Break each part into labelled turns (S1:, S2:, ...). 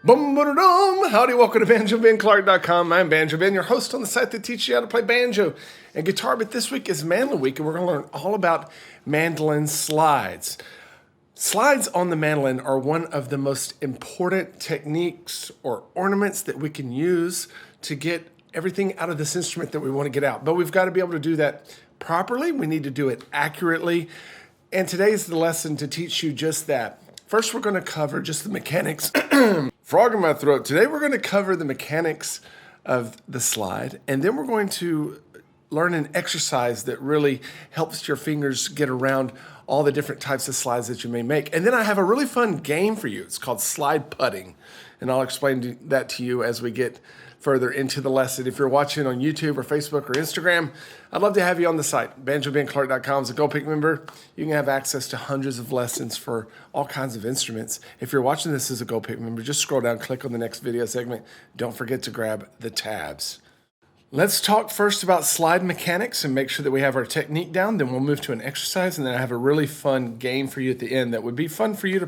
S1: Boom, boom, boom. Howdy, welcome to BanjoBenClark.com. I'm Banjo Ben, your host on the site that teaches you how to play banjo and guitar. But this week is Mandolin Week, and we're going to learn all about mandolin slides. Slides on the mandolin are one of the most important techniques or ornaments that we can use to get everything out of this instrument that we want to get out. But we've got to be able to do that properly. We need to do it accurately. And today's the lesson to teach you just that. First, we're going to cover just the mechanics. Frog in my throat. Today, we're going to cover the mechanics of the slide, and then we're going to learn an exercise that really helps your fingers get around all the different types of slides that you may make. And then I have a really fun game for you. It's called slide putting, and I'll explain that to you as we get further into the lesson. If you're watching on YouTube or Facebook or Instagram, I'd love to have you on the site. BanjoBenClark.com is a Gold Pick member. You can have access to hundreds of lessons for all kinds of instruments. If you're watching this as a Gold Pick member, just scroll down, click on the next video segment. Don't forget to grab the tabs. Let's talk first about slide mechanics and make sure that we have our technique down. Then we'll move to an exercise, and then I have a really fun game for you at the end that would be fun for you to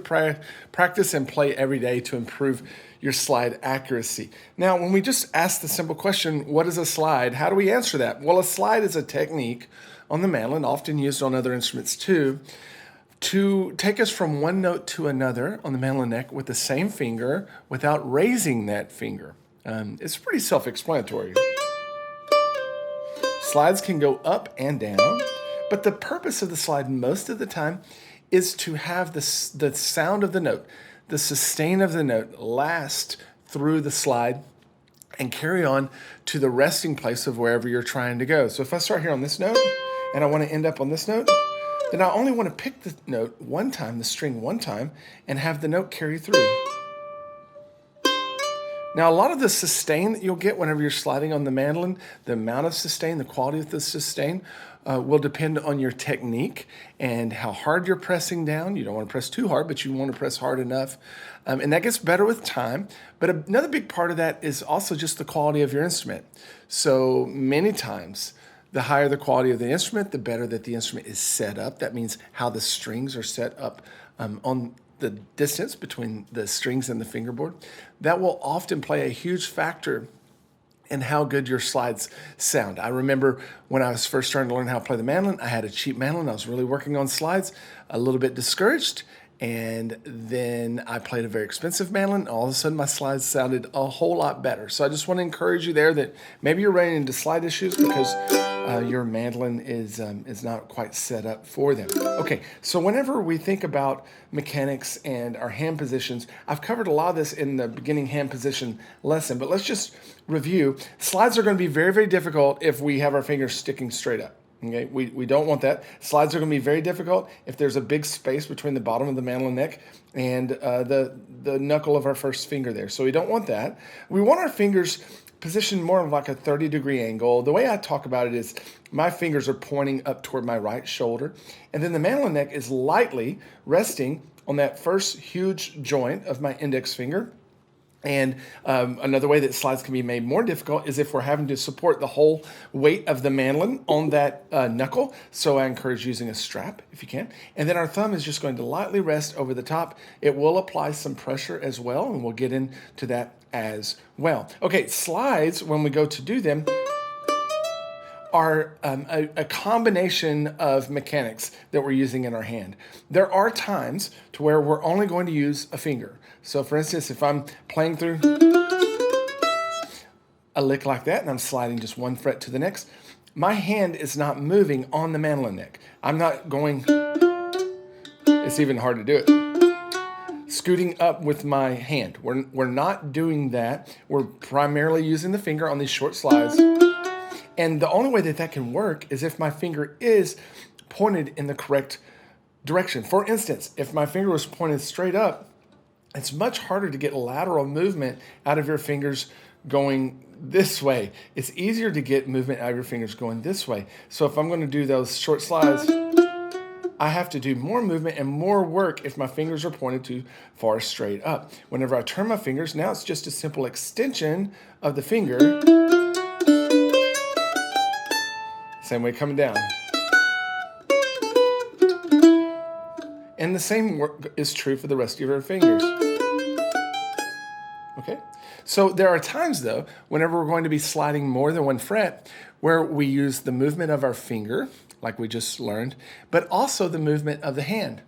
S1: practice and play every day to improve your slide accuracy. Now, when we just ask the simple question, what is a slide? How do we answer that? Well, a slide is a technique on the mandolin, often used on other instruments too, to take us from one note to another on the mandolin neck with the same finger without raising that finger. It's pretty self-explanatory. Slides can go up and down, but the purpose of the slide most of the time is to have the sound of the note, the sustain of the note last through the slide and carry on to the resting place of wherever you're trying to go. So if I start here on this note and I want to end up on this note, then I only want to pick the note one time, the string one time, and have the note carry through. Now, a lot of the sustain that you'll get whenever you're sliding on the mandolin, the amount of sustain, the quality of the sustain, will depend on your technique and how hard you're pressing down. You don't want to press too hard, but you want to press hard enough. And that gets better with time. But another big part of that is also just the quality of your instrument. So many times, the higher the quality of the instrument, the better that the instrument is set up. That means how the strings are set up on the distance between the strings and the fingerboard. That will often play a huge factor in how good your slides sound. I remember when I was first starting to learn how to play the mandolin, I had a cheap mandolin. I was really working on slides, a little bit discouraged, and then I played a very expensive mandolin. All of a sudden, my slides sounded a whole lot better. So I just want to encourage you there that maybe you're running into slide issues because your mandolin is not quite set up for them. Okay, so whenever we think about mechanics and our hand positions, I've covered a lot of this in the beginning hand position lesson, but let's just review. Slides are going to be very, very difficult if we have our fingers sticking straight up. Okay, we don't want that. Slides are going to be very difficult if there's a big space between the bottom of the mandolin neck and the knuckle of our first finger there. So we don't want that. We want our fingers positioned more of like a 30-degree angle. The way I talk about it is my fingers are pointing up toward my right shoulder, and then the mandolin neck is lightly resting on that first huge joint of my index finger. And another way that slides can be made more difficult is if we're having to support the whole weight of the mandolin on that knuckle. So I encourage using a strap if you can. And then our thumb is just going to lightly rest over the top. It will apply some pressure as well, and we'll get into that as well. Okay, slides, when we go to do them, are a combination of mechanics that we're using in our hand. There are times to where we're only going to use a finger. So for instance, if I'm playing through a lick like that and I'm sliding just one fret to the next, my hand is not moving on the mandolin neck. I'm not going, it's even hard to do it, scooting up with my hand. We're not doing that. We're primarily using the finger on these short slides. And the only way that that can work is if my finger is pointed in the correct direction. For instance, if my finger was pointed straight up, it's much harder to get lateral movement out of your fingers going this way. It's easier to get movement out of your fingers going this way. So if I'm going to do those short slides, I have to do more movement and more work if my fingers are pointed too far straight up. Whenever I turn my fingers, now it's just a simple extension of the finger. Same way coming down. And the same is true for the rest of your fingers. So there are times, though, whenever we're going to be sliding more than one fret, where we use the movement of our finger, like we just learned, but also the movement of the hand.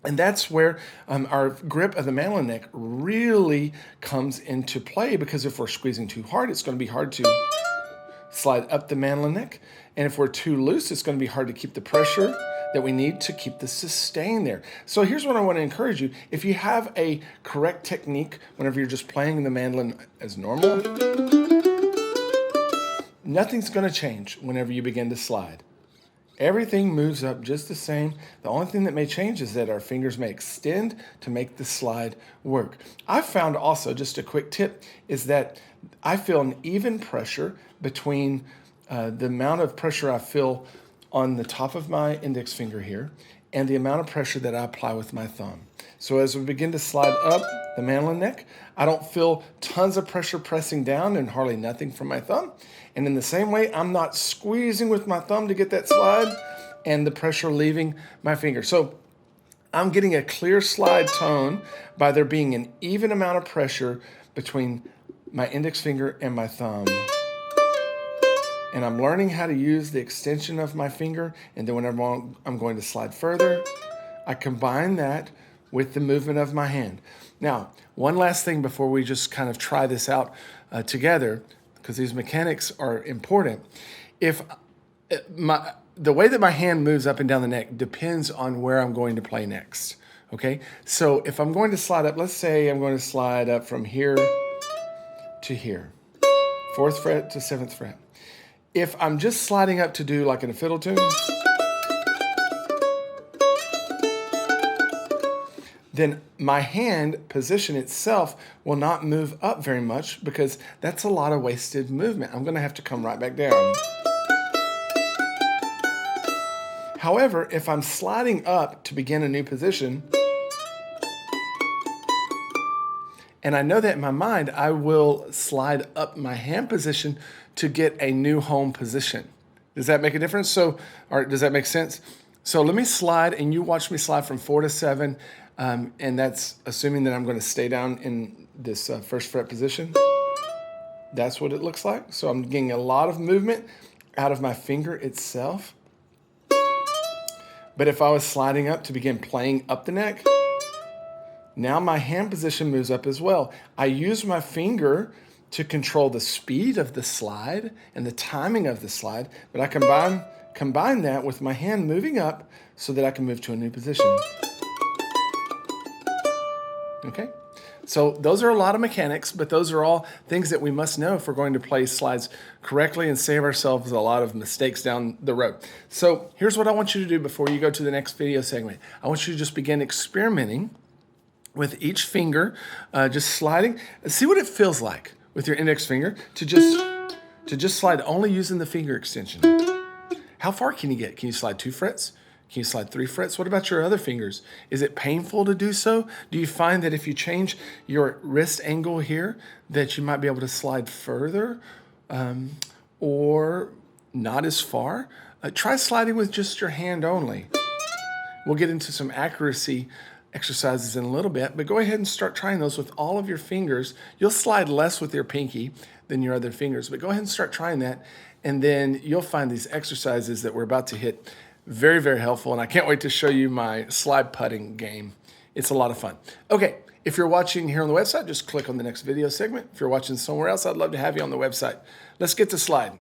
S1: And that's where our grip of the mandolin neck really comes into play, because if we're squeezing too hard, it's going to be hard to slide up the mandolin neck. And if we're too loose, it's going to be hard to keep the pressure that we need to keep the sustain there. So here's what I want to encourage you. If you have a correct technique whenever you're just playing the mandolin as normal, nothing's going to change whenever you begin to slide. Everything moves up just the same. The only thing that may change is that our fingers may extend to make the slide work. I've found also, just a quick tip, is that I feel an even pressure between the amount of pressure I feel on the top of my index finger here and the amount of pressure that I apply with my thumb. So as we begin to slide up the mandolin neck, I don't feel tons of pressure pressing down and hardly nothing from my thumb. And in the same way, I'm not squeezing with my thumb to get that slide and the pressure leaving my finger. So I'm getting a clear slide tone by there being an even amount of pressure between my index finger and my thumb. And I'm learning how to use the extension of my finger, and then whenever I'm going to slide further, I combine that with the movement of my hand. Now, one last thing before we just kind of try this out together, because these mechanics are important. If the way that my hand moves up and down the neck depends on where I'm going to play next, okay? So if I'm going to slide up, let's say I'm going to slide up from here to here, 4th fret to 7th fret. If I'm just sliding up to do like in a fiddle tune, then my hand position itself will not move up very much, because that's a lot of wasted movement. I'm going to have to come right back down. However, if I'm sliding up to begin a new position, and I know that in my mind, I will slide up my hand position to get a new home position. Does that make a difference? Or does that make sense? So let me slide, and you watch me slide from 4 to 7, and that's assuming that I'm going to stay down in this 1st fret position. That's what it looks like. So I'm getting a lot of movement out of my finger itself. But if I was sliding up to begin playing up the neck, now my hand position moves up as well. I use my finger to control the speed of the slide and the timing of the slide, but I combine that with my hand moving up so that I can move to a new position. Okay? So those are a lot of mechanics, but those are all things that we must know if we're going to play slides correctly and save ourselves a lot of mistakes down the road. So here's what I want you to do before you go to the next video segment. I want you to just begin experimenting with each finger, just sliding. See what it feels like with your index finger to just slide only using the finger extension. How far can you get? Can you slide 2 frets? Can you slide 3 frets? What about your other fingers? Is it painful to do so? Do you find that if you change your wrist angle here, that you might be able to slide further or not as far? Try sliding with just your hand only. We'll get into some accuracy exercises in a little bit, but go ahead and start trying those with all of your fingers. You'll slide less with your pinky than your other fingers, but go ahead and start trying that, and then you'll find these exercises that we're about to hit very, very helpful, and I can't wait to show you my slide putting game. It's a lot of fun. Okay, if you're watching here on the website, just click on the next video segment. If you're watching somewhere else, I'd love to have you on the website. Let's get to sliding.